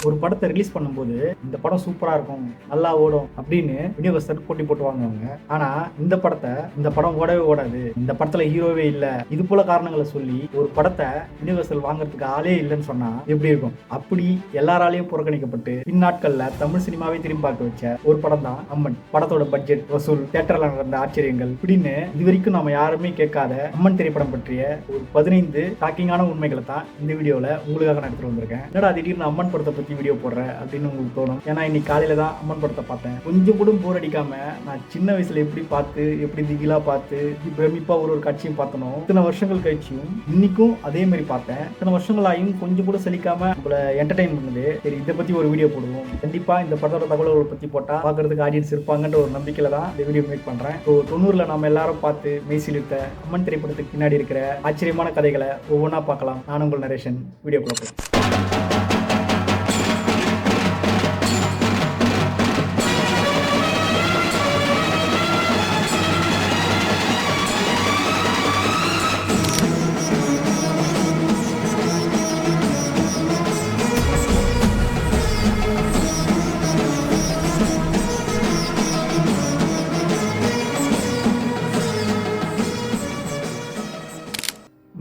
ஒரு படத்தை ரிலீஸ் பண்ணும்போது இந்த படம் சூப்பரா இருக்கும், நல்லா ஓடும் அப்படின்னு விநியோகஸ்தர் போட்டி போட்டு வாங்குவாங்க. ஆனா இந்த படம் ஓடவே ஓடாது, இந்த படத்துல ஹீரோவே இல்ல, இது போல காரணங்களை சொல்லி ஒரு படத்தை விநியோகஸ்தர் வாங்குறதுக்கு ஆளே இல்லைன்னு சொன்னா எப்படி இருக்கும்? அப்படி எல்லாராலையும் புறக்கணிக்கப்பட்டு பின்னாட்கள்ல தமிழ் சினிமாவை திரும்பி பார்க்க வச்ச ஒரு படம் தான் அம்மன். படத்தோட பட்ஜெட், வசூல், தியேட்டர்ல நடந்த ஆச்சரியங்கள் இப்படின்னு இது வரைக்கும் நாம யாருமே கேட்காத அம்மன் திரைப்படம் பற்றிய ஒரு 15 ஷாக்கிங்கான உண்மைகளை தான் இந்த வீடியோல உங்களுக்காக நான் எடுத்துட்டு வந்திருக்கேன். என்னடா திடீர்னு அம்மன் படத்தை பத்தி வீடியோ போடுறேன் அப்படின்னு உங்களுக்கு தோணும். ஏன்னா இன்னைக்கு காலையில தான் அம்மன் படத்தை பார்த்தேன். கொஞ்சம் கூட போர் அடிக்காம நான் சின்ன வயசுல எப்படி பார்த்து, எப்படி திகிலா பார்த்து, பிரமிப்பா ஒரு காட்சியும் பார்த்தனோ, இத்தனை வருஷங்கள் கழிச்சியும் இன்னைக்கும் அதே மாதிரி பார்த்தேன். இத்தனை வருஷங்களாயும் கொஞ்சம் கூட சலிக்காம உங்களை என்டர்டைன் பண்ணுது. சரி, இதை பத்தி ஒரு வீடியோ போடுவோம். கண்டிப்பா இந்த படத்தோட தகவல்களை பத்தி போட்டா பார்க்கறதுக்கு ஆடியன்ஸ் இருப்பாங்கன்ற ஒரு நம்பிக்கையில தான் இந்த வீடியோ மேக் பண்றேன். 90ல நம்ம எல்லாரும் பார்த்து மெய்சிலிருத்த அம்மன் திரைப்படத்துக்கு பின்னாடி இருக்கிற ஆச்சரியமான கதைகளை ஒவ்வொன்றா பார்க்கலாம். நான் உங்கள் நரேஷன். வீடியோக்குள்ள போறேன்.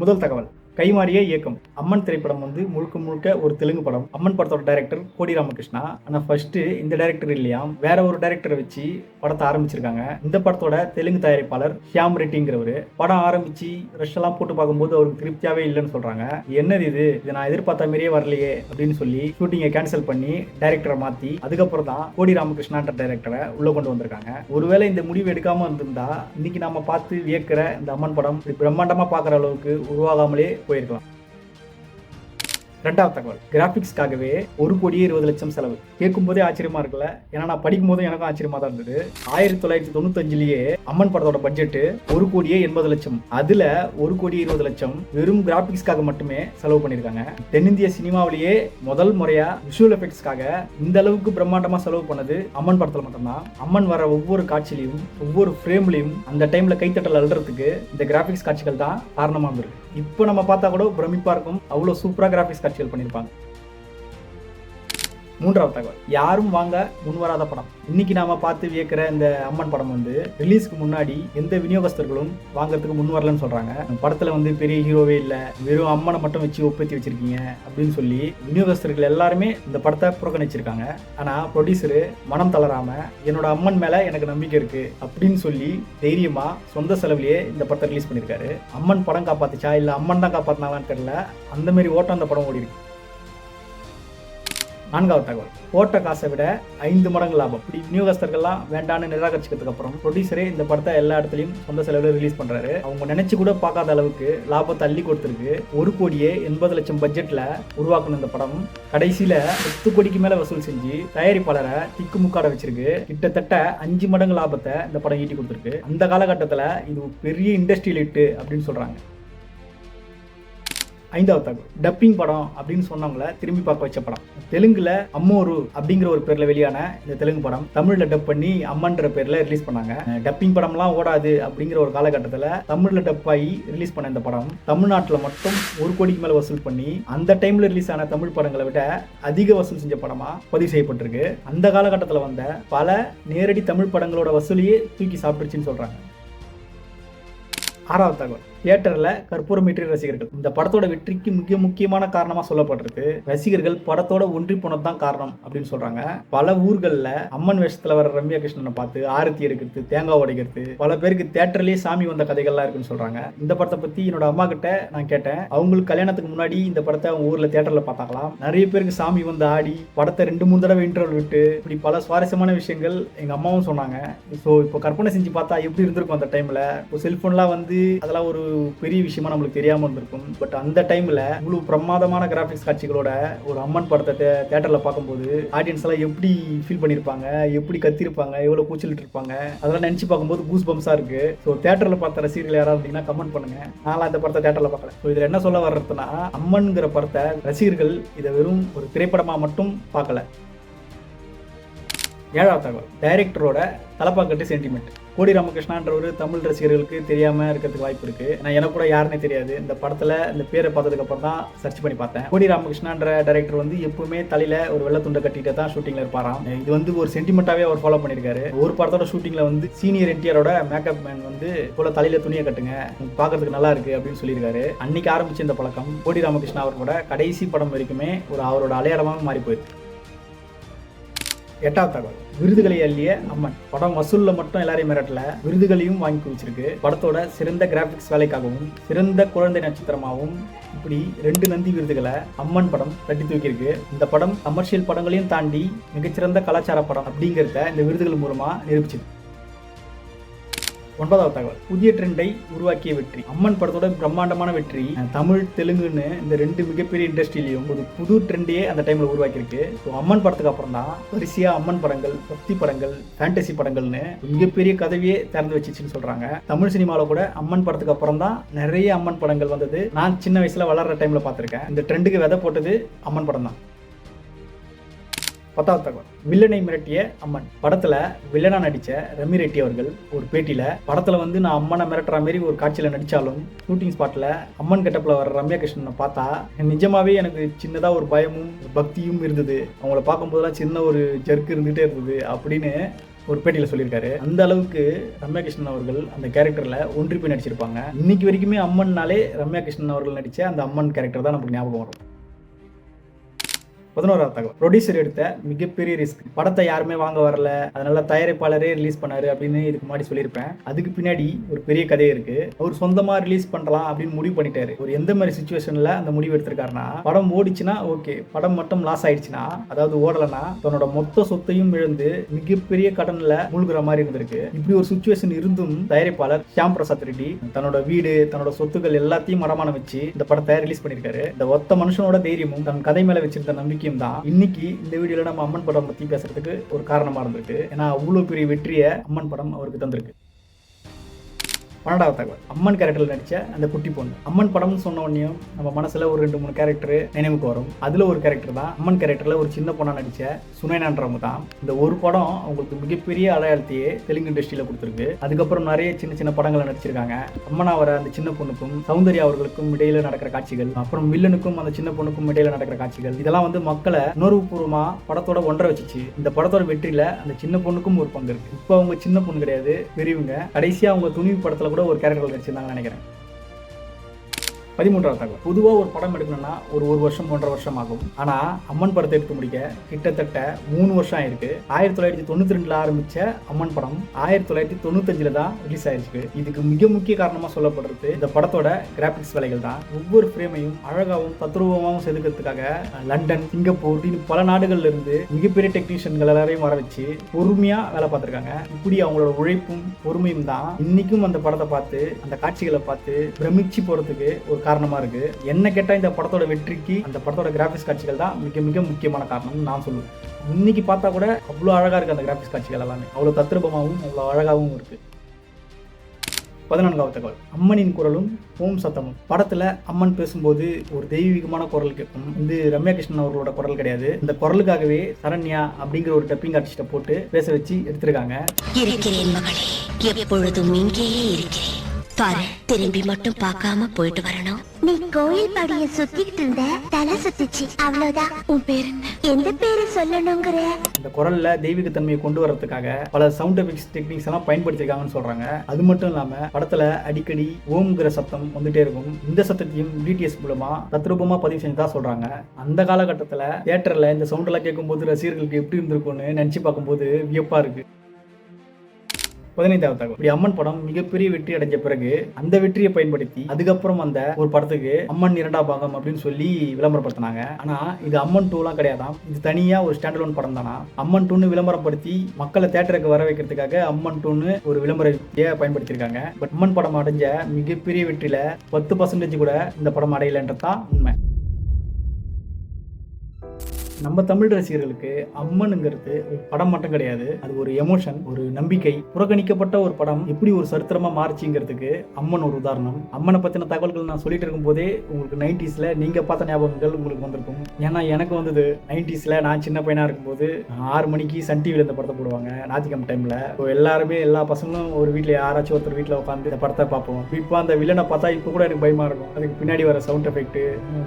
முதல் தகவல், கைமாறிய இயக்கம். அம்மன் திரைப்படம் முழுக்க முழுக்க ஒரு தெலுங்கு படம். அம்மன் படத்தோட டைரக்டர் கோடி ராமகிருஷ்ணா. ஆனா ஃபர்ஸ்ட் இந்த டைரக்டர் இல்லையா, வேற ஒரு டைரக்டரை வச்சு படத்தை ஆரம்பிச்சிருக்காங்க. இந்த படத்தோட தெலுங்கு தயாரிப்பாளர் ஷியாம் ரெட்டிங்கிறவரு. படம் ஆரம்பிச்சு ரஷ் எல்லாம் போட்டு பார்க்கும்போது அவருக்கு திருப்தியாவே இல்லைன்னு சொல்றாங்க. என்னது இது நான் எதிர்பார்த்த மாதிரியே வரலையே அப்படின்னு சொல்லி ஷூட்டிங்கை கேன்சல் பண்ணி டைரக்டரை மாத்தி அதுக்கப்புறம் தான் கோடி ராமகிருஷ்ணான்ற டைரக்டரை உள்ள கொண்டு வந்திருக்காங்க. ஒருவேளை இந்த முடிவு எடுக்காம இருந்திருந்தா இன்னைக்கு நாம பார்த்து வியக்கிற இந்த அம்மன் படம் பிரம்மாண்டமா பார்க்குற அளவுக்கு உருவாகாமலே போயிருக்கலாம். ரெண்டாவது தகவல், கிராபிக்ஸ்க்காகவே 1,20,00,000 செலவு. கேட்கும் போதே ஆச்சரியமா இருக்குல்ல? ஏன்னா நான் படிக்கும் போதும் எனக்கும் ஆச்சரியமா தான் இருந்தது. 1995லயே அம்மன் படத்தோட பட்ஜெட் 1,80,00,000. அதுல 1,20,00,000 வெறும் கிராபிக்ஸ்க்காக மட்டுமே செலவு பண்ணிருக்காங்க. தென்னிந்திய சினிமாவிலேயே முதல் முறையா விஷுவல் எஃபெக்ட்ஸ்க்காக இந்த அளவுக்கு பிரம்மாண்டமா செலவு பண்ணது அம்மன் படத்துல மட்டும்தான். அம்மன் வர ஒவ்வொரு காட்சியிலையும், ஒவ்வொரு ஃப்ரேம்லையும் அந்த டைம்ல கைத்தட்டல் அழுறதுக்கு இந்த கிராபிக்ஸ் காட்சிகள் தான் காரணமா இருக்கு. இப்போ நம்ம பார்த்தா கூட பிரமிப்பா இருக்கும், அவ்வளவு சூப்பரா கிராபிக்ஸ் காட்சிகள் பண்ணியிருப்பாங்க. மூன்றாவது தகவல், யாரும் வாங்க முன்வராத படம். இன்னைக்கு நாம பார்த்து வியக்கிற இந்த அம்மன் படம் ரிலீஸ்க்கு முன்னாடி எந்த விநியோகஸ்தர்களும் வாங்கறதுக்கு முன் வரலன்னு சொல்றாங்க. படத்துல பெரிய ஹீரோவே இல்ல, வெறும் அம்மனை மட்டும் வச்சு ஒப்பேத்தி வச்சிருக்கீங்க அப்படின்னு சொல்லி விநியோகஸ்தர்கள் எல்லாருமே இந்த படத்தை புறக்கணிச்சிருக்காங்க. ஆனா ப்ரொடியூசரு மனம் தளராம என்னோட அம்மன் மேல எனக்கு நம்பிக்கை இருக்கு அப்படின்னு சொல்லி தைரியமா சொந்த செலவுலயே இந்த படத்தை ரிலீஸ் பண்ணிருக்காரு. அம்மன் படம் காப்பாத்துச்சா இல்ல அம்மன் தான் காப்பாத்தினாங்கன்னு தெரியல, அந்த மாதிரி ஓட்டம் அந்த படம் ஓடி இருக்கு. நான்காவது தகவல், போட்ட காசை விட 5 மடங்கு லாபம். இப்படி விநியோகஸ்தர்கள்லாம் வேண்டான்னு நிராகரிச்சதுக்கு அப்புறம் ப்ரொடியூசரே இந்த படத்தை எல்லா இடத்துலையும் சொந்த செலவில் ரிலீஸ் பண்றாரு. அவங்க நினைச்சு கூட பார்க்காத அளவுக்கு லாபத்தை அள்ளி கொடுத்துருக்கு. 1,80,00,000 பட்ஜெட்ல உருவாக்குன இந்த படம் கடைசியில 10 கோடிக்கு மேல வசூல் செஞ்சு தயாரிப்பாளரை திக்கு முக்காட வச்சிருக்கு. கிட்டத்தட்ட 5 மடங்கு லாபத்தை இந்த படம் ஈட்டி கொடுத்துருக்கு. அந்த காலகட்டத்தில் இது பெரிய இண்டஸ்ட்ரியல் ஹிட் அப்படின்னு சொல்றாங்க. ஐந்தாவது தகவல், டப்பிங் படம் அப்படின்னு சொன்னவங்களை திரும்பி பார்க்க வச்ச படம். தெலுங்குல அம்மோரு அப்படிங்கிற ஒரு பேர்ல வெளியான இந்த தெலுங்கு படம் தமிழ்ல டப் பண்ணி அம்மன்ற பேர்ல ரிலீஸ் பண்ணாங்க. டப்பிங் படம்லாம் ஓடாது அப்படிங்கிற ஒரு காலகட்டத்தில் தமிழ்ல டப் ஆகி ரிலீஸ் பண்ண இந்த படம் தமிழ்நாட்டில் மட்டும் 1 கோடிக்கு மேல வசூல் பண்ணி அந்த டைம்ல ரிலீஸ் ஆன தமிழ் படங்களை விட அதிக வசூல் செஞ்ச படமா பதிவு செய்யப்பட்டிருக்கு. அந்த காலகட்டத்தில் வந்த பல நேரடி தமிழ் படங்களோட வசூலையே தூக்கி சாப்பிட்டுருச்சுன்னு சொல்றாங்க. ஆறாவது தகவல், தியேட்டர்ல கற்பூரமேற்றிய ரசிகர்கள். இந்த படத்தோட வெற்றிக்கு முக்கியமான காரணமா சொல்லப்படுறது ரசிகர்கள் படத்தோட ஒன்றி போனதுதான் காரணம் அப்படின்னு சொல்றாங்க. பல ஊர்கள்ல அம்மன் வேஷத்துல வர ரம்யா கிருஷ்ணனை பார்த்து ஆரத்தி எடுக்கிறது, தேங்காய் உடைக்கிறது, பல பேருக்கு தியேட்டர்லயே சாமி வந்த கதைகள்லாம் இருக்குன்னு சொல்றாங்க. இந்த படத்தை பத்தி என்னோட அம்மா கிட்ட நான் கேட்டேன். அவங்களுக்கு கல்யாணத்துக்கு முன்னாடி இந்த படத்தை அவங்க ஊர்ல தியேட்டர்ல பார்த்தாங்களாம். நிறைய பேருக்கு சாமி வந்து ஆடி படத்தை 2-3 தடவை இன்டர்வல் விட்டு இப்படி பல சுவாரஸ்யமான விஷயங்கள் எங்க அம்மாவும் சொன்னாங்க. ஸோ இப்போ கற்பனை செஞ்சு பார்த்தா எப்படி இருந்திருக்கும் அந்த டைம்ல. இப்போ செல்போன்லாம் அதெல்லாம் ஒரு பெரிய விஷயமா நம்மளுக்கு தெரியாம இருந்திருக்கும். பட் அந்த டைம்ல இவ்வளவு பிரமாதமான கிராபிக்ஸ் காட்சிகளோட ஒரு அம்மன் படத்தை தியேட்டர்ல பார்க்கும்போது ஆடியன்ஸ் எல்லாம் எப்படி ஃபீல் பண்ணிருப்பாங்க, எப்படி கத்திருப்பாங்க, எவ்வளவு கூச்சலிட்டு இருப்பாங்க, அதெல்லாம் நினைச்சு பார்க்கும்போது கூஸ் பம்ஸா இருக்கு. ஸோ தியேட்டர்ல பார்த்த ரசிகர்கள் யாராவது இருந்தீங்கன்னா கமெண்ட் பண்ணுங்க. நான் இந்த படத்தை தியேட்டர்ல பார்க்கல. ஸோ இதுல என்ன சொல்ல வர்றதுன்னா, அம்மன்ங்கிற படத்தை ரசிகர்கள் இதை வெறும் ஒரு திரைப்படமா மட்டும் பார்க்கல. ஏழாவது தகவல், டைரக்டரோட தலப்பாக்கட்டு சென்டிமெண்ட். கோடி ராமகிருஷ்ணான்றவர் தமிழ் ரசிகர்களுக்கு தெரியாமல் இருக்கிறதுக்கு வாய்ப்பு இருக்குது. நான் எனக்கு கூட யாருன்னே தெரியாது. இந்த படத்தில் இந்த பேரை பார்த்ததுக்கப்புறம் தான் சர்ச் பண்ணி பார்த்தேன். கோடி ராமகிருஷ்ணான்ற டைரக்டர் வந்து எப்பவுமே தலையில் ஒரு வெள்ளை துண்டை கட்டிட்டு தான் ஷூட்டிங்கில் இருப்பாராம். இது வந்து ஒரு சென்டிமெண்ட்டாகவே அவர் ஃபாலோ பண்ணியிருக்காரு. ஒரு படத்தோட ஷூட்டிங்கில் வந்து சீனியர் என்டிஆரோட மேக்கப் மேன் வந்து போல தலையில் துணியை கட்டுங்க, பார்க்கறதுக்கு நல்லா இருக்குது அப்படின்னு சொல்லியிருக்காரு. அன்னைக்கு ஆரம்பிச்ச இந்த பழக்கம் கோடி ராமகிருஷ்ணா அவர்களோட கடைசி படம் வரைக்குமே ஒரு அவரோட அடையாளமாக மாறி போயிருக்கு. எட்டாவது தகவல், விருதுகளை அள்ளிய அம்மன். படம் வசூல்ல மட்டும் எல்லாரையும் மிரட்டல, விருதுகளையும் வாங்கி குவிச்சிருக்கு. படத்தோட சிறந்த கிராபிக்ஸ் வேலைக்காகவும் சிறந்த குழந்தை நட்சத்திரமாகவும் இப்படி 2 நந்தி விருதுகளை அம்மன் படம் தட்டி தூக்கியிருக்கு. இந்த படம் கமர்ஷியல் படங்களையும் தாண்டி மிகச்சிறந்த கலாச்சார படம் அப்படிங்கிறத இந்த விருதுகள் மூலமா நிரூபிச்சது. 9வது தகவல், புதிய ட்ரெண்டை உருவாக்கிய வெற்றி. அம்மன் படத்தோட பிரம்மாண்டமான வெற்றி தமிழ் தெலுங்குன்னு இந்த 2 மிகப்பெரிய இண்டஸ்ட்ரியிலையும் ஒரு புது ட்ரெண்டையே அந்த டைம்ல உருவாக்கியிருக்கு. அம்மன் படத்துக்கு அப்புறம் தான் வரிசையா அம்மன் படங்கள், பக்தி படங்கள், ஃபேண்டசி படங்கள்னு மிகப்பெரிய கதவியே திறந்து வச்சிச்சுன்னு சொல்றாங்க. தமிழ் சினிமாவில் கூட அம்மன் படத்துக்கு அப்புறம் தான் நிறைய அம்மன் படங்கள் வந்தது. நான் சின்ன வயசுல வளர்ற டைம்ல பார்த்திருக்கேன். இந்த ட்ரெண்டுக்கு விதை போட்டது அம்மன் படம் தான். 10வது தகவல், வில்லனை மிரட்டிய அம்மன். படத்துல வில்லனா நடிச்ச ரமி ரெட்டி அவர்கள் ஒரு பேட்டியில, படத்துல வந்து நான் அம்மனை மிரட்டுற மாதிரி ஒரு காட்சியில நடிச்சாலும் ஷூட்டிங் ஸ்பாட்ல அம்மன் கெட்டப்ல வர ரம்யா கிருஷ்ணனை பார்த்தா நிஜமாவே எனக்கு சின்னதா ஒரு பயமும் பக்தியும் இருந்தது. அவங்கள பார்க்கும்போதெல்லாம் சின்ன ஒரு ஜர்க்கு இருந்துகிட்டே இருந்தது அப்படின்னு ஒரு பேட்டியில் சொல்லியிருக்காரு. அந்த அளவுக்கு ரம்யா கிருஷ்ணன் அவர்கள் அந்த கேரக்டரில் ஒன்றி போய் நடிச்சிருப்பாங்க. இன்னைக்கு வரைக்குமே அம்மன்னாலே ரம்யா கிருஷ்ணன் அவர்கள் நடித்த அந்த அம்மன் கேரக்டர் தான் நமக்கு ஞாபகம் வரும். 11வது தகவல், ப்ரொடியூசர் எடுத்த மிகப்பெரிய ரிஸ்க். படத்தை யாருமே வாங்க வரல, அதனால தயாரிப்பாளரே ரிலீஸ் பண்ணாரு அப்படின்னு இதுக்கு முன்னாடி சொல்லியிருப்பேன். அதுக்கு பின்னாடி ஒரு பெரிய கதையே இருக்கு. அவர் சொந்தமா ரிலீஸ் பண்ணலாம் அப்படின்னு முடிவு பண்ணிட்டாரு. ஒரு எந்த மாதிரி சிச்சுவேஷன்ல அந்த முடிவு எடுத்திருக்காருன்னா, படம் ஓடிச்சுன்னா ஓகே, படம் மட்டும் லாஸ் ஆயிடுச்சுன்னா, அதாவது ஓடலன்னா தன்னோட மொத்த சொத்தையும் இழந்து மிகப்பெரிய கடன்ல மூழ்கிற மாதிரி இருந்திருக்கு. இப்படி ஒரு சிச்சுவேஷன் இருந்தும் தயாரிப்பாளர் ஷியாம் பிரசாத் ரெட்டி தன்னோட வீடு, தன்னோட சொத்துக்கள் எல்லாத்தையும் மரமானம் வச்சு இந்த படத்தை ரிலீஸ் பண்ணியிருக்காரு. இந்த ஒத்த மனுஷனோட தைரியமும் தன் கதை மேல வச்சிருந்த நம்பிக்கை தான் இன்னைக்கு இந்த வீடியோல நம்ம அம்மன் படம் பத்தி பேசுறதுக்கு ஒரு காரணமா இருந்திருக்கு. ஏன்னா அவ்வளவு பெரிய வெற்றியை அம்மன் படம் அவருக்கு தந்திருக்கு. 12வது தகவல், அம்மன் கேரக்டர்ல நடிச்ச அந்த குட்டி பொண்ணு. அம்மன் படம்னு சொன்ன உடனே நம்ம மனசுல ஒரு 2-3 கேரக்டர் நினைவுக்கு வரும். அதுல ஒரு கேரக்டர் தான் அம்மன் கேரக்டர்ல ஒரு சின்ன பொண்ணா நடிச்ச சுனைனான்றவங்க தான். இந்த ஒரு படம் அவங்களுக்கு மிகப்பெரிய அடையாளத்தையே தெலுங்கு இண்டஸ்ட்ரியில கொடுத்துருக்கு. அதுக்கப்புறம் நிறைய சின்ன சின்ன படங்களை நடிச்சிருக்காங்க. அம்மனா வர அந்த சின்ன பொண்ணுக்கும் சௌந்தர்யா அவர்களுக்கும் இடையில நடக்கிற காட்சிகள், அப்புறம் வில்லனுக்கும் அந்த சின்ன பொண்ணுக்கும் இடையில நடக்கிற காட்சிகள், இதெல்லாம் வந்து மக்களை உணர்வுபூர்வமா படத்தோட ஒன்றை வச்சிச்சு. இந்த படத்தோட வெற்றியில அந்த சின்ன பொண்ணுக்கும் ஒரு பங்கு இருக்கு. இப்போ அவங்க சின்ன பொண்ணு கிடையாது, பெரியவங்க. கடைசியா அவங்க துணிவு படத்துல கூட ஒரு கேரக்டர் நடிச்சிருந்தாங்கன்னு நினைக்கிறேன். 13வது தகவல், பொதுவாக ஒரு படம் எடுக்கணும்னா ஒரு வருஷம் 1.5 வருஷம் ஆகும். ஆனால் அம்மன் படத்தை எடுத்து முடிக்க கிட்டத்தட்ட 3 வருஷம் ஆயிருக்கு. 1992 ஆரம்பிச்ச அம்மன் படம் 1995 தான் ரிலீஸ் ஆயிருக்கு. இதுக்கு மிக முக்கிய காரணமாக சொல்லப்படுறது இந்த படத்தோட கிராபிக்ஸ் வேலைகள் தான். ஒவ்வொரு ஃப்ரேமையும் அழகாகவும் தத்ரூபமாகவும் செதுக்கிறதுக்காக லண்டன், சிங்கப்பூர் பல நாடுகள்ல இருந்து மிகப்பெரிய டெக்னீஷியன்கள் எல்லாரையும் வர வச்சு பொறுமையா வேலை பார்த்துருக்காங்க. இப்படி அவங்களோட உழைப்பும் பொறுமையும் தான் இன்னைக்கும் அந்த படத்தை பார்த்து, அந்த காட்சிகளை பார்த்து பிரமிச்சு போறதுக்கு ஒரு காரணமா இருக்கு. என்ன கேட்டா இந்த படத்தோட வெற்றிக்கு அந்த படத்தோட கிராபிக்ஸ் காட்சிகள் தான் மிக மிக முக்கியமான காரணம் நான் சொல்லுவேன். இன்னைக்கு பார்த்தா கூட அவ்வளோ அழகா இருக்கு அந்த கிராபிக்ஸ் காட்சிகள் எல்லாமே. அவ்வளோ தத்ரூபமாகவும் அவ்வளோ அழகாகவும் இருக்கு. 14வது தகவல், அம்மனின் குரலும் ஓம் சத்தமும். படத்துல அம்மன் பேசும்போது ஒரு தெய்வீகமான குரல் கேட்கும். இது ரம்யா கிருஷ்ணன் அவர்களோட குரல் கிடையாது. இந்த குரலுக்காகவே சரண்யா அப்படிங்கிற ஒரு டப்பிங் ஆர்டிஸ்ட போட்டு பேச வச்சு எடுத்திருக்காங்க. இருக்கிறேன் மகளே, எப்பொழுதும் இங்கேயே இருக்கிறேன் பாரு, திரும்பி மட்டும் பார்க்காம போயிட்டு வரணும். நீ கோயில் படிய சுத்திக்கிட்டு இருந்த, தலை சுத்திச்சு, அவ்வளவுதான். உன் பேர் என்ன? எந்த பேரு சொல்லணுங்கிற? இந்த குரல்ல தெய்வீக தன்மையை கொண்டு வரதுக்காக பல சவுண்ட் எஃபெக்ட்ஸ் டெக்னிக்ஸ் எல்லாம் பயன்படுத்திருக்காங்கன்னு சொல்றாங்க. அது மட்டும் இல்லாம படத்துல அடிக்கடி ஓம்ங்கிற சத்தம் வந்துட்டே இருக்கும். இந்த சத்தத்தையும் டிடிஎஸ் மூலமா தத்ரூபமா பதிவு செஞ்சதா சொல்றாங்க. அந்த காலகட்டத்துல தியேட்டர்ல இந்த சவுண்ட் எல்லாம் கேட்கும்போது ரசிகர்களுக்கு எப்படி இருந்திருக்கும்னு நினைச்சு பார்க்கும்போது வியப்பா இருக்கு. 15வது தகவல், இப்படி அம்மன் படம் மிகப்பெரிய வெற்றி அடைஞ்ச பிறகு அந்த வெற்றியை பயன்படுத்தி அதுக்கப்புறம் அந்த ஒரு படத்துக்கு அம்மன் 2ஆம் பாகம் அப்படின்னு சொல்லி விளம்பரப்படுத்தினாங்க. ஆனா இது அம்மன் 2 கிடையாதாம். இது தனியா ஒரு ஸ்டாண்டலோன் படம் தானா. அம்மன் 2 விளம்பரப்படுத்தி மக்களை தியேட்டருக்கு வர வைக்கிறதுக்காக அம்மன் 2 ஒரு விளம்பர யுக்தியை பயன்படுத்தியிருக்காங்க. பட் அம்மன் படம் அடைஞ்ச மிகப்பெரிய வெற்றியில 10% கூட இந்த படம் அடையலன்றதான் உண்மை. நம்ம தமிழ் ரசிகர்களுக்கு அம்மனுங்கிறது ஒரு படம் மட்டும் கிடையாது, அது ஒரு எமோஷன், ஒரு நம்பிக்கை. புறக்கணிக்கப்பட்ட ஒரு படம் எப்படி ஒரு சரித்திரமா மாறுச்சுங்கிறதுக்கு அம்மன் ஒரு உதாரணம். அம்மனை பத்தின தகவல்கள் நான் சொல்லிட்டு இருக்கும் போதே உங்களுக்கு 90ஸ்ல நீங்க பார்த்த ஞாபகங்கள் உங்களுக்கு வந்திருக்கும். ஏன்னா எனக்கு வந்தது 90ஸ்ல நான் சின்ன பையனா இருக்கும்போது 6 மணிக்கு சன் டிவில இந்த படத்தை போடுவாங்க ஞாயிற்றுக்கிழமை டைம்ல. எல்லாருமே எல்லா பசங்களும் ஒரு வீட்டுல யாராச்சும் ஒருத்தர் வீட்டுல உட்காந்து இந்த படத்தை பார்ப்போம். இப்போ அந்த வில்லனை பார்த்தா இப்போ கூட எனக்கு பயமா இருக்கும். அதுக்கு பின்னாடி வர சவுண்ட் எஃபெக்ட்,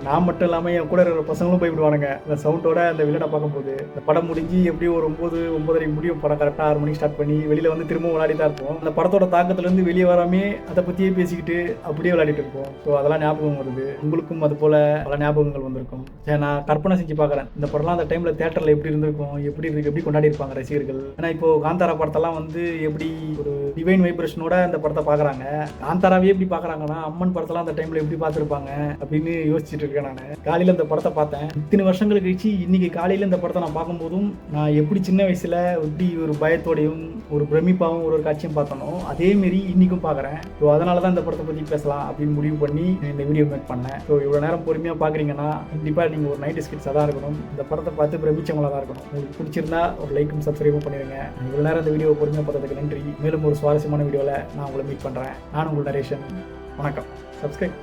நான் மட்டும் இல்லாம என் கூட இருக்கிற பசங்களும் பயப்படுவானுங்க அந்த சவுண்டோட. அந்த வில்லனை பார்க்கும்போது இந்த படம் முடிஞ்சு எப்படியும் ஒரு 9-9:30 முடியும். படம் கரெக்டாக 6 மணிக்கு ஸ்டார்ட் பண்ணி வெளியில வந்து திரும்ப விளையாடி தான் இருப்போம். அந்த படத்தோட தாக்கத்துல இருந்து வெளியே வராமே அதை பத்தியே பேசிக்கிட்டு அப்படியே விளையாடிட்டு இருப்போம். ஸோ அதெல்லாம் ஞாபகம் வருது. உங்களுக்கும் அது போல பல ஞாபகங்கள் வந்திருக்கும். நான் கற்பனை செஞ்சு பார்க்குறேன், இந்த படம்லாம் அந்த டைம்ல தேட்டர்ல எப்படி இருந்திருக்கும், எப்படி கொண்டாடி இருப்பாங்க ரசிகர்கள். ஏன்னா இப்போ காந்தாரா படத்தெல்லாம் வந்து எப்படி ஒரு டிவைன் வைப்ரேஷனோட அந்த படத்தை பார்க்குறாங்க. காந்தாராவே எப்படி பார்க்குறாங்கன்னா அம்மன் படத்தெல்லாம் அந்த டைம்ல எப்படி பார்த்துருப்பாங்க அப்படின்னு யோசிச்சுட்டு இருக்கேன். நான் காலையில் இந்த படத்தை பார்த்தேன். இத்தனை வருஷங்கள் கழிச்சு இன்னைக்கு காலையில் இந்த படத்தை நான் பார்க்கும்போதும் நான் எப்படி சின்ன வயசுல எப்படி ஒரு பயத்தோடையும் ஒரு பிரமிப்பாகவும் ஒரு காட்சியும் பார்த்தனோ அதேமாரி இன்னைக்கும் பார்க்குறேன். ஸோ அதனால தான் இந்த படத்தை பற்றி பேசலாம் அப்படின்னு முடிவு பண்ணி இந்த வீடியோ மேக் பண்ணேன். ஸோ இவ்வளோ நேரம் பொறுமையாக பார்க்குறீங்கன்னா கண்டிப்பாக நீங்கள் ஒரு 90s கிட்ஸாக தான் இருக்கணும். இந்த படத்தை பார்த்து பிரமிச்சவங்களாக தான் இருக்கணும். உங்களுக்கு பிடிச்சிருந்தா ஒரு லைக்கும் சப்ஸ்கிரைபும் பண்ணிடுங்க. இவ்வளோ நேரம் இந்த வீடியோ பொறுமையாக பார்த்ததுக்கு நன்றி. மேலும் ஒரு சுவாரஸ்யமான வீடியோவில் நான் உங்களை மீட் பண்ணுறேன். நான் உங்கள் நரேஷன். வணக்கம். சப்ஸ்கிரைப்.